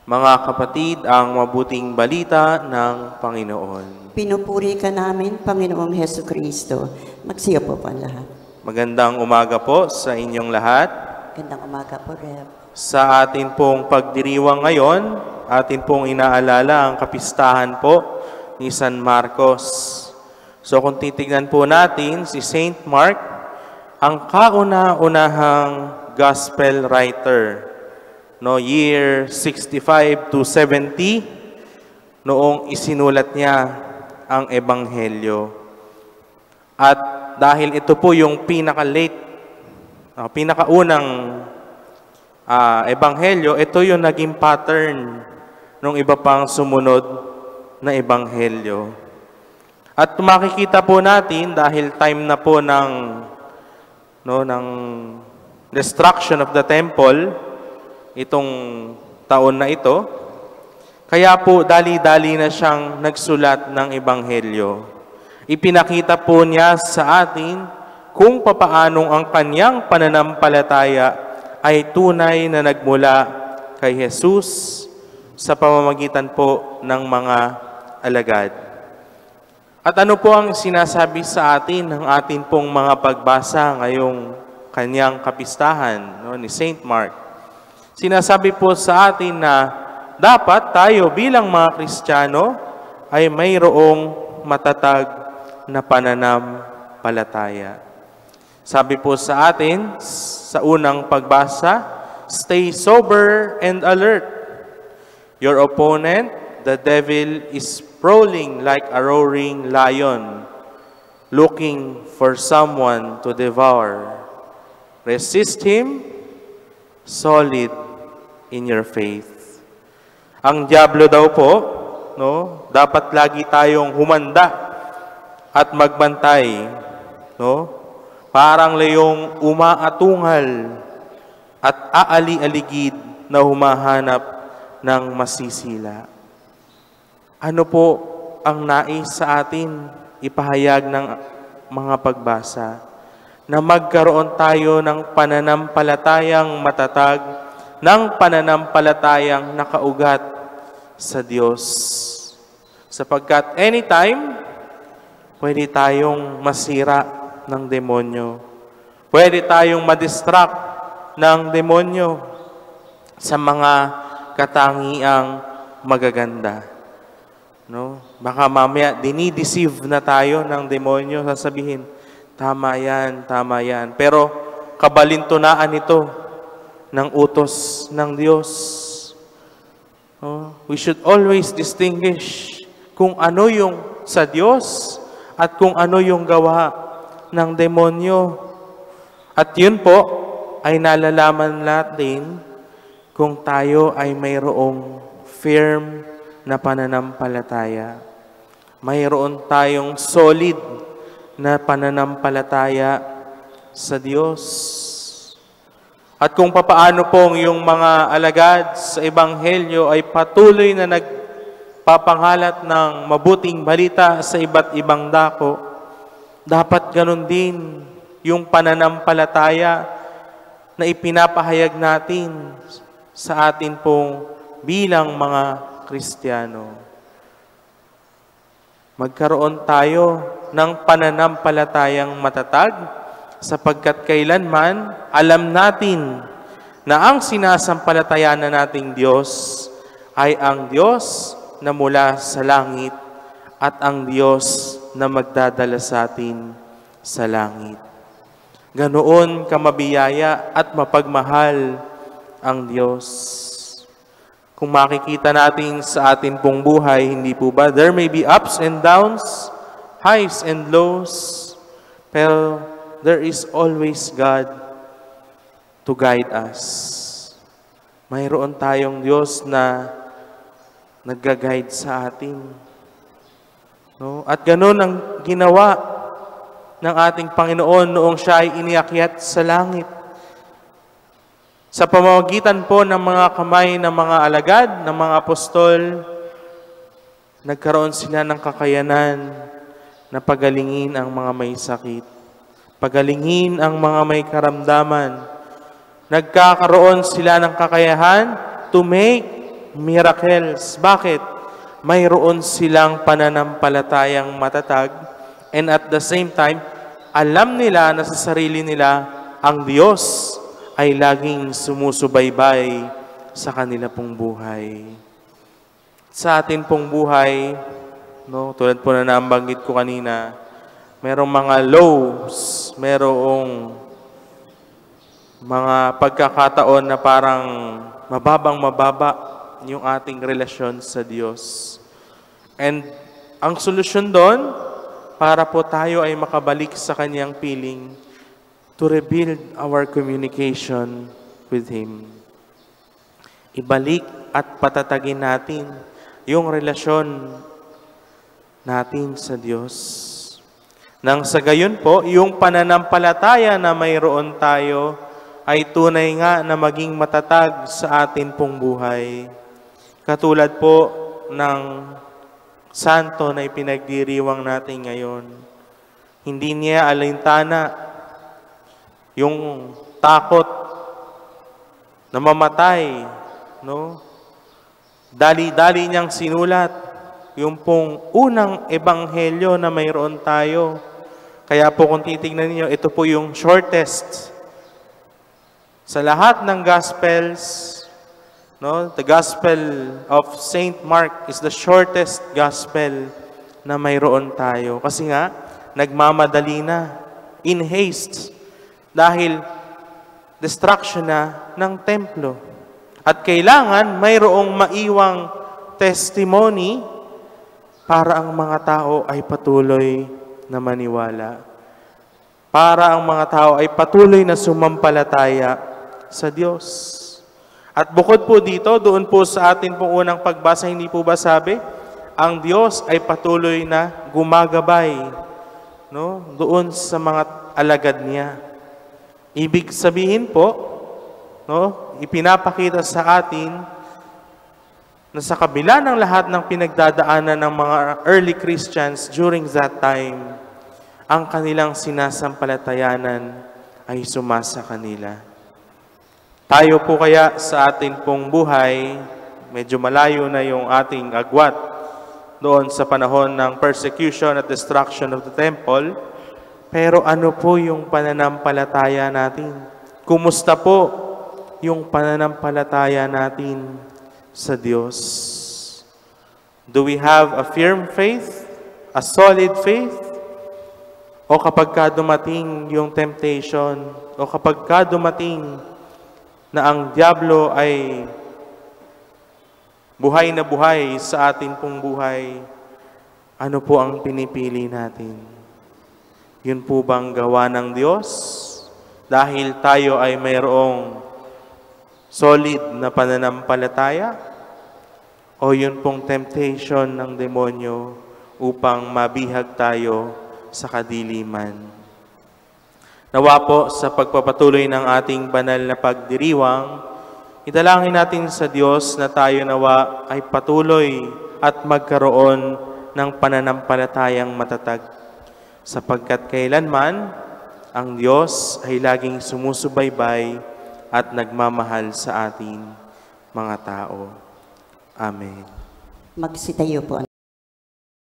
Mga kapatid, ang mabuting balita ng Panginoon. Pinupuri ka namin, Panginoong Heso Kristo. Magsiyo po ang lahat. Magandang umaga po sa inyong lahat. Magandang umaga po, Reb. Sa atin pong pagdiriwang ngayon, atin pong inaalala ang kapistahan po ni San Marcos. So kung titignan po natin si Saint Mark, ang kauna-unahang gospel writer, year 65 to 70, noong isinulat niya ang Ebanghelyo. At dahil ito po yung pinakaunang Ebanghelyo, ito yung naging pattern ng iba pang sumunod na Ebanghelyo. At makikita po natin, dahil time na po ng destruction of the temple, itong taon na ito, kaya po dali-dali na siyang nagsulat ng Ebanghelyo. Ipinakita po niya sa atin kung papaanong ang kanyang pananampalataya ay tunay na nagmula kay Jesus sa pamamagitan po ng mga alagad. At ano po ang sinasabi sa atin ng atin pong mga pagbasa ngayong kanyang kapistahan ni Saint Mark? Sinasabi po sa atin na dapat tayo bilang mga Kristiyano ay mayroong matatag na pananampalataya. Sabi po sa atin sa unang pagbasa, stay sober and alert. Your opponent, the devil, is prowling like a roaring lion, looking for someone to devour. Resist him, solid in your faith. Ang diablo daw po, dapat lagi tayong humanda at magbantay, parang layong umaatungal at aali-aligid na humahanap ng masisila. Ano po ang nais sa atin ipahayag ng mga pagbasa? Na magkaroon tayo ng pananampalatayang matatag, ng pananampalatayang nakaugat sa Diyos. Sapagkat anytime, pwede tayong masira ng demonyo. Pwede tayong madistract ng demonyo sa mga katangiang magaganda. Baka mamaya dinideceive na tayo ng demonyo, sasabihin, tama yan. Pero kabalintunaan ito ng utos ng Diyos. We should always distinguish kung ano yung sa Diyos at kung ano yung gawa ng demonyo. At yun po ay nalalaman natin kung tayo ay mayroong firm na pananampalataya. Mayroon tayong solid na pananampalataya sa Diyos. At kung papaano pong yung mga alagad sa Ebanghelyo ay patuloy na nagpapangalat ng mabuting balita sa iba't ibang dako, dapat ganun din yung pananampalataya na ipinapahayag natin sa atin pong bilang mga Kristiyano. Magkaroon tayo ng pananampalatayang matatag, sapagkat kailanman alam natin na ang sinasampalatayanan nating Diyos ay ang Diyos na mula sa langit at ang Diyos na magdadala sa atin sa langit. Ganoon kamabiyaya at mapagmahal ang Diyos. Kung makikita natin sa atin pong buhay, hindi po ba? There may be ups and downs, highs and lows, pero there is always God to guide us. Mayroon tayong Diyos na nag-guide sa atin. At ganoon ang ginawa ng ating Panginoon noong siya ay iniakyat sa langit. Sa pamamagitan po ng mga kamay ng mga alagad, ng mga apostol, nagkaroon sila ng kakayanan na pagalingin ang mga may sakit. Pagalingin ang mga may karamdaman. Nagkakaroon sila ng kakayahan to make miracles. Bakit? Mayroon silang pananampalatayang matatag, and at the same time, alam nila na sa sarili nila, ang Diyos ay laging sumusubaybay sa kanila pong buhay. Sa atin pong buhay, no, tulad po na nabanggit ko kanina, merong mga lows, merong mga pagkakataon na parang mababa yung ating relasyon sa Diyos. And ang solusyon doon, para po tayo ay makabalik sa Kanyang piling, to rebuild our communication with Him. Ibalik at patatagin natin yung relasyon natin sa Diyos. Nang sa gayon po, yung pananampalataya na mayroon tayo ay tunay nga na maging matatag sa atin pong buhay. Katulad po ng santo na ipinagdiriwang natin ngayon. Hindi niya alintana yung takot na mamatay, no? Dali-dali niyang sinulat yung pong unang ebanghelyo na mayroon tayo. Kaya po kung titignan niyo, ito po yung shortest sa lahat ng Gospels, no? The Gospel of Saint Mark is the shortest Gospel na mayroon tayo. Kasi nga, nagmamadali na, in haste, dahil destruction na ng templo. At kailangan mayroong maiwang testimony para ang mga tao ay patuloy na maniwala. Para ang mga tao ay patuloy na sumampalataya sa Diyos. At bukod po dito, doon po sa atin pong unang pagbasa, hindi po ba sabi, ang Diyos ay patuloy na gumagabay, no, doon sa mga alagad niya. Ibig sabihin po, no, ipinapakita sa atin na sa kabila ng lahat ng pinagdadaanan ng mga early Christians during that time, ang kanilang sinasampalatayanan ay sumasa kanila. Tayo po kaya sa atin pong buhay, medyo malayo na yung ating agwat doon sa panahon ng persecution at destruction of the temple, pero ano po yung pananampalataya natin? Kumusta po yung pananampalataya natin sa Diyos? Do we have a firm faith? A solid faith? O kapag ka dumating yung temptation, o kapag ka dumating na ang diablo ay buhay na buhay sa atin pong buhay, ano po ang pinipili natin? Yun po bang gawa ng Diyos? Dahil tayo ay mayroong solid na pananampalataya? O yun pong temptation ng demonyo upang mabihag tayo sa kadiliman? Nawa po sa pagpapatuloy ng ating banal na pagdiriwang, idalangin natin sa Diyos na tayo nawa ay patuloy at magkaroon ng pananampalatayang matatag, sapagkat kailanman ang Diyos ay laging sumusubaybay at nagmamahal sa ating mga tao. Amen. Magsitayo po.